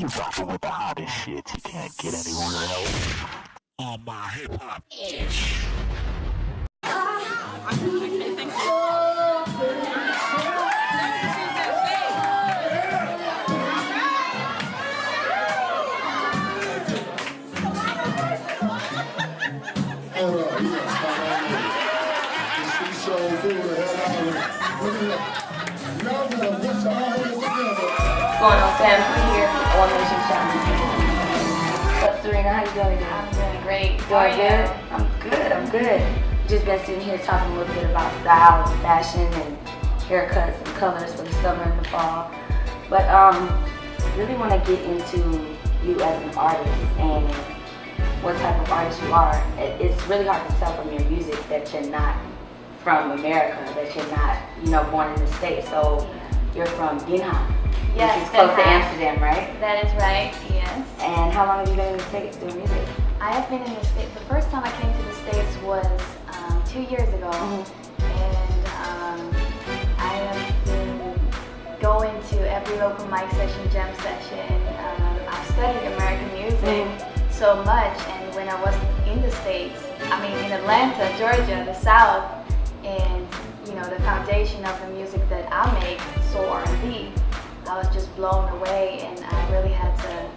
You rockin' with the hottest shit. You can't get anywhere else. On my hip hop. Going on, Sam? We here. OMHHI. What's up, Sarina? How you doing? I'm doing great. Doing good? I'm good. Just been sitting here talking a little bit about styles and fashion and haircuts and colors for the summer and the fall. But really want to get into you as an artist and what type of artist you are. It's really hard to tell from your music that you're not from America, that you're not, born in the States. So you're from Tippanga. Yes, which is close to Amsterdam, right? That is right, yes. And how long have you been in the States doing music? I have been in the States. The first time I came to the States was 2 years ago. And I have been going to every open mic session, jam session. I've studied American music so much, and when I was in the States, in Atlanta, Georgia, the South, and the foundation of the music that I make, soul R&B, I was just blown away, and I really had to,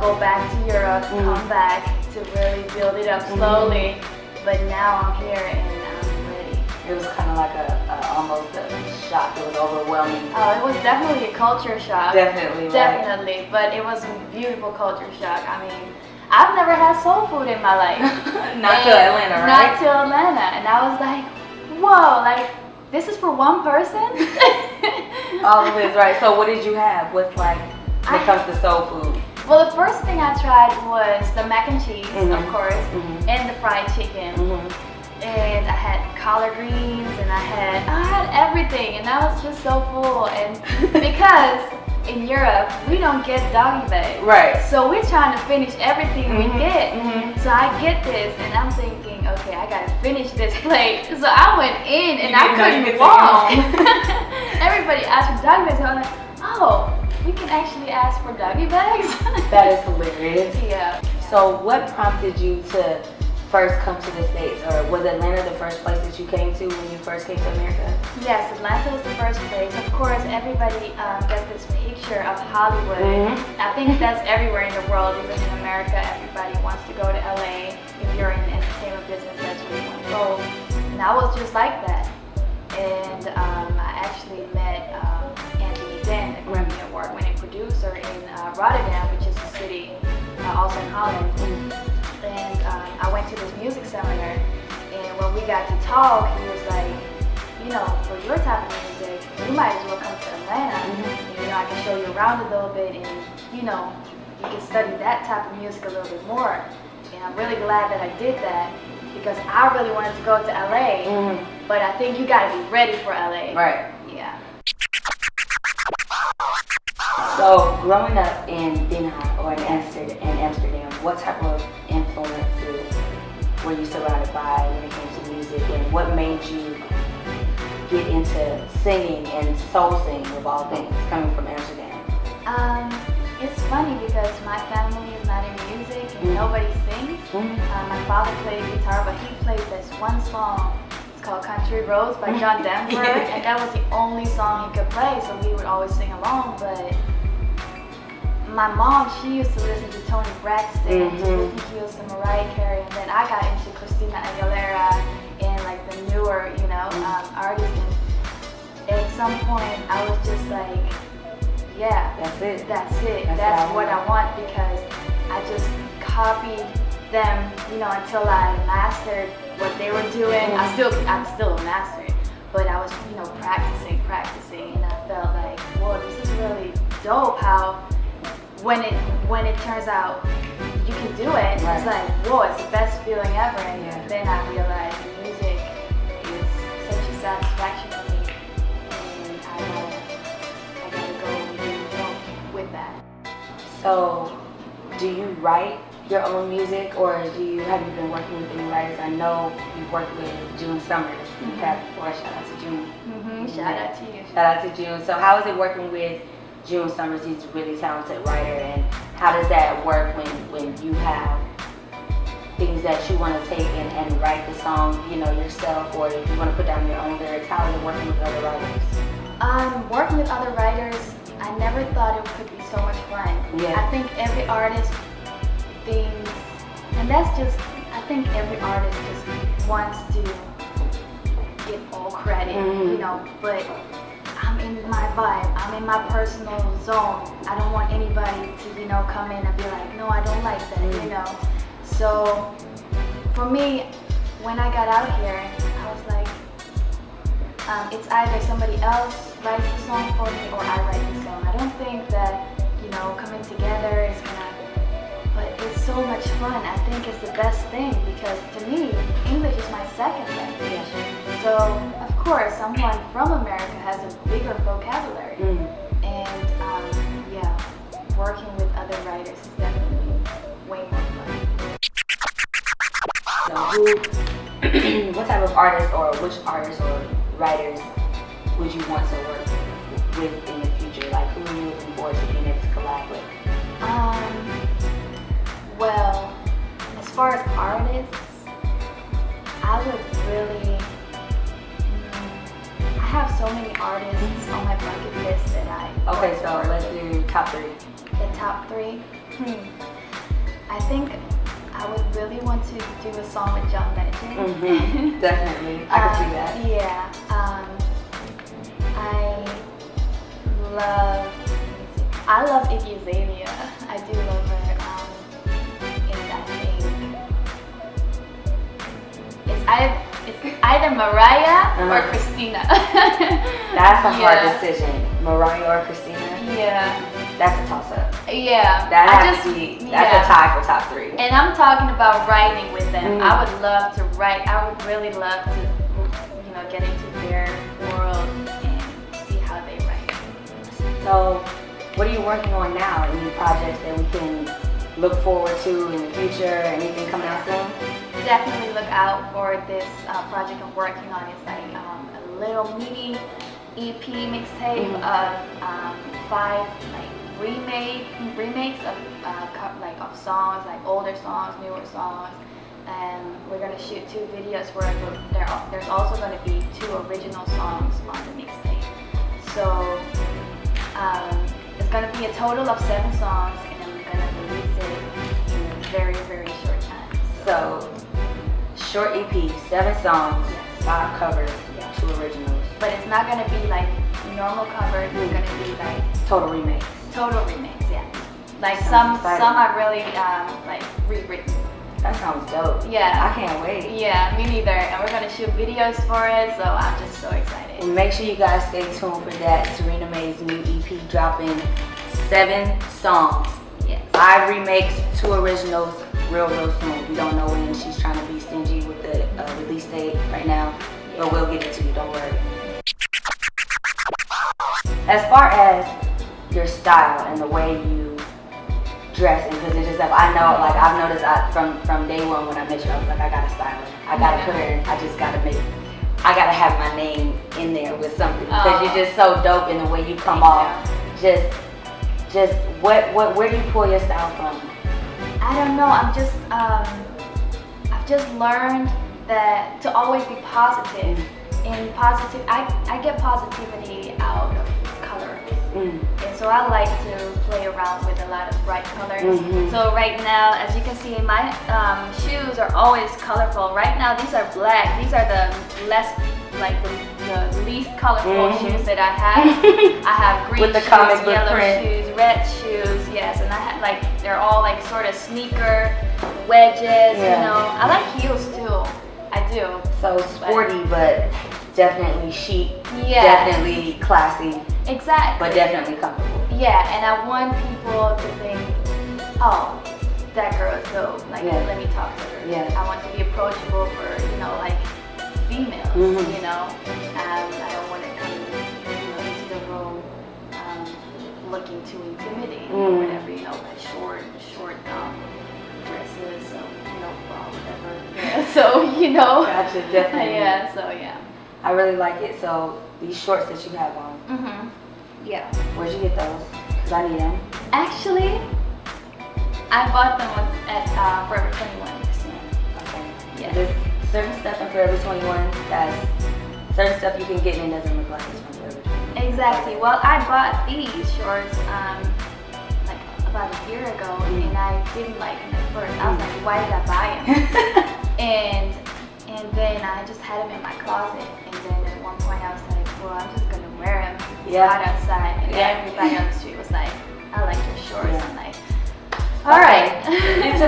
go back to Europe, come back to really build it up slowly. But now I'm here and I'm ready. It was kind of like almost a shock. It was overwhelming. Oh, it was definitely a culture shock. Definitely, right? Definitely, but it was a beautiful culture shock. I've never had soul food in my life. Not till Atlanta, right? Not till Atlanta, and I was like, whoa, this is for one person? All of this, right? So what did you have? What's when it comes to soul food? Well, the first thing I tried was the mac and cheese, of course, and the fried chicken. And I had collard greens, and I had everything, and I was just so full. And because in Europe, we don't get doggy bag. Right. So we're trying to finish everything we get. So I get this, and I'm thinking, okay, I gotta finish this plate. So I went in, and I couldn't walk. Everybody asked for doggy bags, and I was like, oh, we can actually ask for doggy bags? That is hilarious. Yeah. So what prompted you to first come to the States, or was Atlanta the first place that you came to when you first came to America? Yes, Atlanta was the first place. Of course, everybody gets this picture of Hollywood. I think that's everywhere in the world, even in America. Everybody wants to go to LA. If you're in the entertainment business, that's where you want to go. And I was just like that. And I actually met Anthony Den, a Grammy Award-winning producer in Rotterdam, which is a city also in Holland. And I went to this music seminar, and when we got to talk, he was like, for your type of music, you might as well come to Atlanta. And, I can show you around a little bit, and you can study that type of music a little bit more. And I'm really glad that I did that, because I really wanted to go to LA, but I think you gotta be ready for LA. Right. Yeah. So growing up in Den Haag or in Amsterdam, what type of influences were you surrounded by when it came to music, and what made you get into singing and soul singing of all things, coming from Amsterdam? It's funny because my family is not in music and nobody sings. My father played guitar, but he played this one song. It's called Country Roads by John Denver, and that was the only song he could play, so we would always sing along. But my mom, she used to listen to Toni Braxton, to Whitney Houston, Mariah Carey, and then I got into Christina Aguilera and the newer, artists. And at some point, I was just like, yeah, that's it. That's what I want, because I just copied them, until I mastered what they were doing. I'm still a master, but I was, practicing, and I felt like, whoa, this is really dope. How when it turns out you can do it, it's like, whoa, it's the best feeling ever. And then I realized music is such a satisfaction for me, and I gotta go and do with that. So, do you write your own music, or have you been working with any writers? I know you've worked with June Summers. You've had before. Shout out to June. Shout out to you. Shout out to June. So how is it working with June Summers, he's a really talented writer, and how does that work when you have things that you want to take and write the song, you know, yourself, or if you want to put down your own lyrics? How are you working with other writers? Working with other writers, I never thought it could be so much fun. Yeah. I think every artist thinks, and that's just, I think every artist just wants to get all credit, you know, but I'm in my vibe, I'm in my personal zone. I don't want anybody to, you know, come in and be like, no, I don't like that, you know. So for me, when I got out here, I was like, it's either somebody else writes the song for me or I write the song. I don't think that, you know, coming together is gonna, but it's so much fun. I think it's the best thing because to me, English is my second language. So of course, someone from America has a bigger vocabulary. And yeah, working with other writers is definitely way more fun. So what type of artists or which artists or writers would you want to work with in the future? Like, who are you looking forward to being able to collab with? Well, as far as artists, I would really, I have so many artists on my bucket list that Okay, so let's do top 3. The top 3? I think I would really want to do a song with John Legend. Definitely, I can see that. Yeah, I love Iggy Azalea. I do love her. And I think it's either Mariah or Christina. That's a hard decision. Mariah or Christina? Yeah. That's a toss-up. Yeah. That's a tie for top 3. And I'm talking about writing with them. I would love to write. I would really love to, you know, get into their world and see how they write. So, what are you working on now? Any projects that we can look forward to in the future? Anything coming out soon? Definitely look out for this project I'm working on. It's like a little mini EP mixtape of 5 like remakes of of songs, like older songs, newer songs, and we're gonna shoot 2 videos for it. But there's also gonna be 2 original songs on the mixtape. So it's gonna be a total of 7 songs, and I'm gonna release it in a very, very short time. So short EP, 7 songs, 5 covers, 2 originals. But it's not gonna be like normal covers. It's gonna be like total remakes. Total remakes, yeah. Like some are really like rewritten. That sounds dope. Yeah. I can't wait. Yeah, me neither. And we're gonna shoot videos for it, so I'm just so excited. Well, make sure you guys stay tuned for that. Sarina Mae's new EP dropping 7 songs. Yes. 5 remakes, 2 originals, real soon. We don't know when. She's trying to be stingy with the release date right now, but we'll get it to you, don't worry. As far as your style and the way you dress and position yourself, I know, like I've noticed from day one when I met you, I was like, I gotta style her. I gotta put her in, I gotta have my name in there with something because you're just so dope in the way you come off. Just where do you pull your style from? I don't know. I've just learned that to always be positive. And I get positivity out of color. And so I like to play around with a lot of bright colors. So right now, as you can see, my shoes are always colorful. Right now, these are black. These are the least colorful shoes that I have. I have green with the shoes, comic book yellow print. shoes, red shoes, yes, and I have they're all like sort of sneaker wedges. You know, I like heels too. I do. So sporty, but definitely chic. Yeah. Definitely classy. Exactly. But definitely comfortable. Yeah, and I want people to think, oh, that girl is dope. Like, let me talk to her. Yeah. I want to be approachable for, you know, like females. You know, I don't want to come, into the room looking too intimidating or whatever. You know, like short dresses, so bra, whatever. Yeah, so Gotcha, definitely. Yeah, so yeah. I really like it. So these shorts that you have on, Yeah. Where'd you get those? Because I need them. Actually, I bought them at Forever 21. Okay. Yes. There's certain stuff in Forever 21 that's certain stuff you can get and it doesn't look like it's from Forever 21. Exactly. Well, I bought these shorts like about a year ago, and I didn't like them at first. I was like, why did I buy them? and then I just had them in my closet, and then at one point I was like, well, I'm just gonna wear them. It's hot outside, and everybody on the street was like, I like your shorts. I'm like, all right.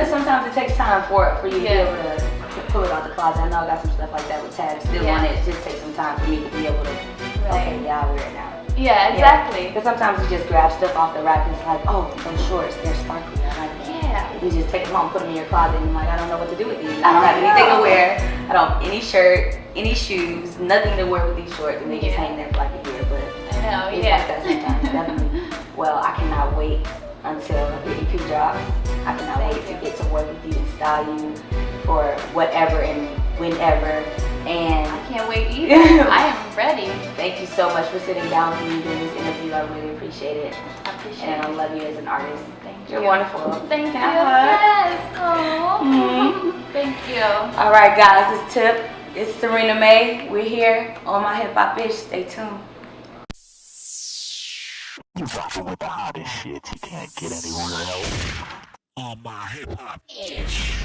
Sometimes it takes time for you to be able to pull it out the closet. I know I got some stuff like that with tags still on it. It just takes some time for me to be able to, okay, yeah, I'll wear it now. Yeah, exactly. Because sometimes you just grab stuff off the rack and it's like, oh, those shorts, they're sparkly. I like them. Yeah. You just take them home, put them in your closet, and you're like, I don't know what to do with these. I don't have anything to wear. I don't have any shirt, any shoes, nothing to wear with these shorts, and they just hang there for like a year. But I know, it's like that sometimes, definitely. Well, I cannot wait until the EP drops. I cannot wait to get to work with you and style you for whatever and whenever. And I can't wait either. I am ready. Thank you so much for sitting down with me doing this interview. I really appreciate it. I appreciate And it. I love you as an artist. Thank you. You're wonderful. Thank you. Can I hug? Yes. Oh. Thank you. All right, guys. It's Tip. It's Sarina Mae. We're here on my Hip Hop Ish. Stay tuned. You rockin' with the hottest shit. You can't get anywhere else. On my hip hop ish.